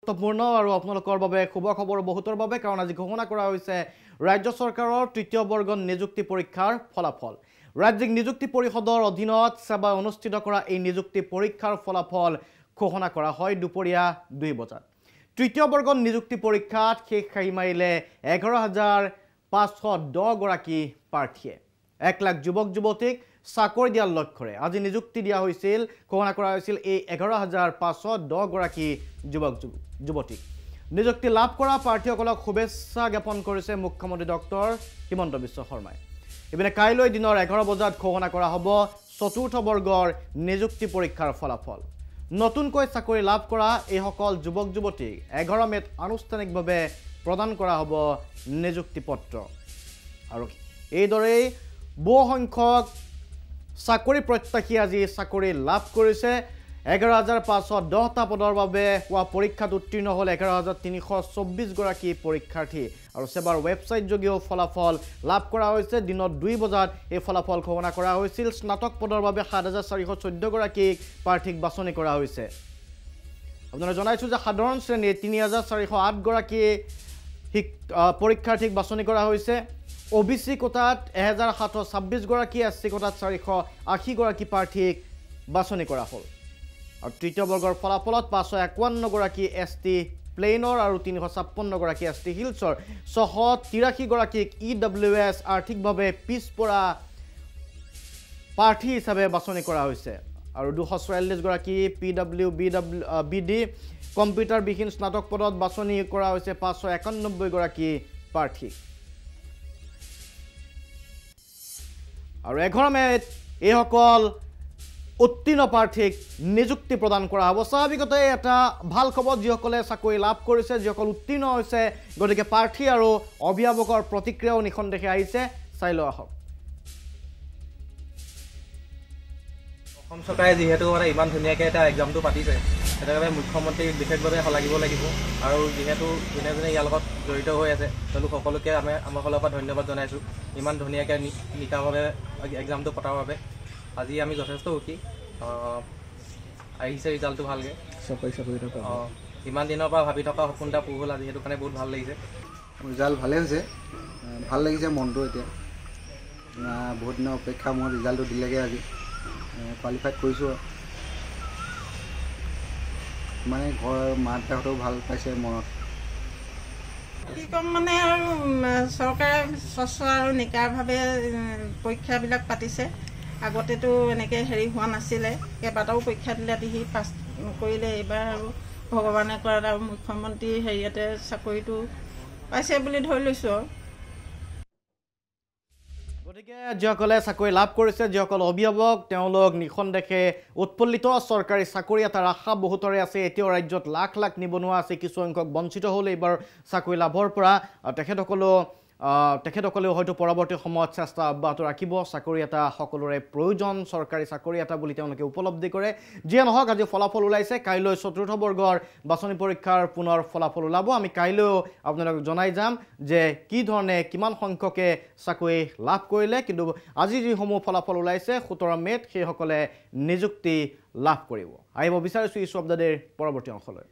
গুৰুত্বপূৰ্ণ আৰু আপোনালোকৰ বাবে শুভ খবৰ বহুতৰ বাবে কাৰণ আজি ঘোষণা কৰা হৈছে ৰাজ্য চৰকাৰৰ তৃতীয় বৰ্গ নিযুক্তি পৰীক্ষাৰ ফলাফল ৰাজ্যিক নিযুক্তি পৰিষদৰ অধীনত সেৱা অনুষ্ঠিত কৰা এই নিযুক্তি পৰীক্ষাৰ ফলাফল ঘোষণা কৰা হয় দুপৰীয়া 2 বজাত তৃতীয় বৰ্গ নিযুক্তি পৰীক্ষাত শেষ খাই মাৰিলে 11510 গৰাকী প্ৰাৰ্থীয়ে 1 লাখ যুৱক যুৱতীক চাকৰি দিয়াৰ লক্ষ্যৰে আজি নিযুক্তি দিয়া হৈছিল ঘোষণা কৰা হৈছিল এই 11510 গৰাকী যুৱক যুৱতীক নিযুক্তি লাভ কৰা প্ৰাৰ্থীসকলক শুভেচ্ছা জ্ঞাপন কৰিছে মুখ্যমন্ত্ৰী ডক্টৰ হিমন্ত বিশ্ব শৰ্মাই ইপিনে কাইলৈ দিনৰ 11 বজাত ঘোষণা কৰা হ'ব চতুৰ্থ বৰ্গৰ নিযুক্তি পৰীক্ষাৰ ফলাফল নতুনকৈ চাকৰি লাভ কৰা এই সকল যুৱক যুৱতীক 11 মেত আনুষ্ঠানিকভাৱে প্ৰদান কৰা হ'ব নিযুক্তি পত্ৰ আৰু এইদৰে বহু সংখ্যক চাকৰি প্ৰত্যাশী আজি চাকৰি লাভ কৰিছে 11510টা পদৰ বাবে হোৱা পৰীক্ষাত উত্তীৰ্ণ হ'ল 11324 গৰাকী পৰীক্ষাৰ্থী আৰু সেৱাৰ ৱেবছাইট যোগেও ফলাফল লাভ কৰা হৈছে দিনত 2 বজাত এই ফলাফল ঘোষণা কৰা হৈছিল স্নাতক পদৰ বাবে 7414 গৰাকী প্ৰাৰ্থীক বাছনি কৰা হৈছে আপোনাক জনাইছো যে সাধাৰণ শ্ৰেণীৰ 3408 গৰাকী পৰীক্ষাৰ্থীক বাছনি কৰা হৈছে OBC কোটাত 1726 গৰাকী SC কোটাত 480 গৰাকী প্ৰাৰ্থীক বাছনি কৰা হ'ল আৰু তৃতীয় বৰ্গৰ ফলাফলত 551 গৰাকী ST প্লেনৰ আৰু 356 গৰাকী ST হিলছৰ 683 গৰাকীক EWS আৰ্থিকভাৱে পিছপৰা প্ৰাৰ্থী হিচাপে বাছনি কৰা হৈছে আৰু 244 গৰাকী PWBD কম্পিউটাৰ বিহীন স্নাতক পদত বাছনি কৰা হৈছে 591 গৰাকী প্ৰাৰ্থী আৰু 11 মেত এই সকল উত্তীৰ্ণ প্ৰাৰ্থীক নিযুক্তি প্ৰদান কৰা হ'ব স্বাভাৱিকতে এটা ভাল খবৰ যিসকলে চাকৰি লাভ কৰিছে যিসকল উত্তীৰ্ণ হৈছে গতিকে প্ৰাৰ্থী আৰু অভিভাৱকৰ প্ৰতিক্ৰিয়াও নিখন্দেহে আহিছে চাই লোৱা হওক অসম চৰকাৰে যিহেতু ইমান ধুনীয়াকৈ এটা এক্সামটো পাতিছে সেইবাবে মুখ্যমন্ত্ৰীক বিশেষভাৱে শলাগিব লাগিব আৰু যিহেতু যোনে যোনে ইয়াৰ লগত জড়িত হৈ আছে তেওঁলোক সকলোকে আমাৰ ফালৰ পৰা ধন্যবাদ জনাইছোঁ ইমান ধুনীয়াকৈ নিকাভাৱে এক্সামটো পতাৰ বাবে আজি আমি যথেষ্ট সুখী আহিছে ৰিজাল্টটো ভালকৈ ইমান দিনৰ পৰা ভাবি থকা সপোন এটা পূৰ হ'ল আজি সেইটো কাৰণে বহুত ভাল লাগিছে ৰিজাল্ট ভালেই হৈছে ভাল লাগিছে মনটো এতিয়া বহুত দিনৰ অপেক্ষা মই ৰিজাল্টটো দিলেগৈ আজি কোৱালিফাইড কৰিছোঁ মানে ঘৰৰ মা দেউতাহঁতেও ভাল পাইছে মনত কি ক'ম মানে আৰু চৰকাৰে স্বচ্ছ আৰু নিকাভাৱে পৰীক্ষাবিলাক পাতিছে আগতেতো এনেকৈ হোৱা নাছিলে কেইবাটাও পৰীক্ষা দিলে সি পাছ কৰিলে এইবাৰ আৰু ভগৱানে কৰাত আৰু মুখ্যমন্ত্ৰী হেৰিয়াতে চাকৰিটো পাইছে বুলি ধৰি লৈছোঁ আৰু গতিকে যিসকলে চাকৰি লাভ কৰিছে যিসকল অভিভাৱক তেওঁলোক নিখন্দেহে উৎফুল্লিত চৰকাৰী চাকৰি এটাৰ আশা বহুতৰে আছে এতিয়াও ৰাজ্যত লাখ লাখ নিবনুৱা আছে কিছু সংখ্যক বঞ্চিত হ'ল এইবাৰ চাকৰি লাভৰ পৰা তেখেতসকলেও হয়তো পৰৱৰ্তী সময়ত চেষ্টা অব্যাহত ৰাখিব চাকৰি এটা সকলোৰে প্ৰয়োজন চৰকাৰী চাকৰি এটা বুলি তেওঁলোকে উপলব্ধি কৰে যিয়ে নহওক আজি ফলাফল ওলাইছে কাইলৈ চতুৰ্থ বৰ্গৰ বাছনি পৰীক্ষাৰ পুনৰ ফলাফল ওলাব আমি কাইলৈও আপোনালোকক জনাই যাম যে কি ধৰণে কিমান সংখ্যকে চাকৰি লাভ কৰিলে কিন্তু আজি যিসমূহ ফলাফল ওলাইছে 17 মেত সেইসকলে নিযুক্তি লাভ কৰিব আহিব বিচাৰিছোঁ ইছু অব্দাদেৰ পৰৱৰ্তী অংশলৈ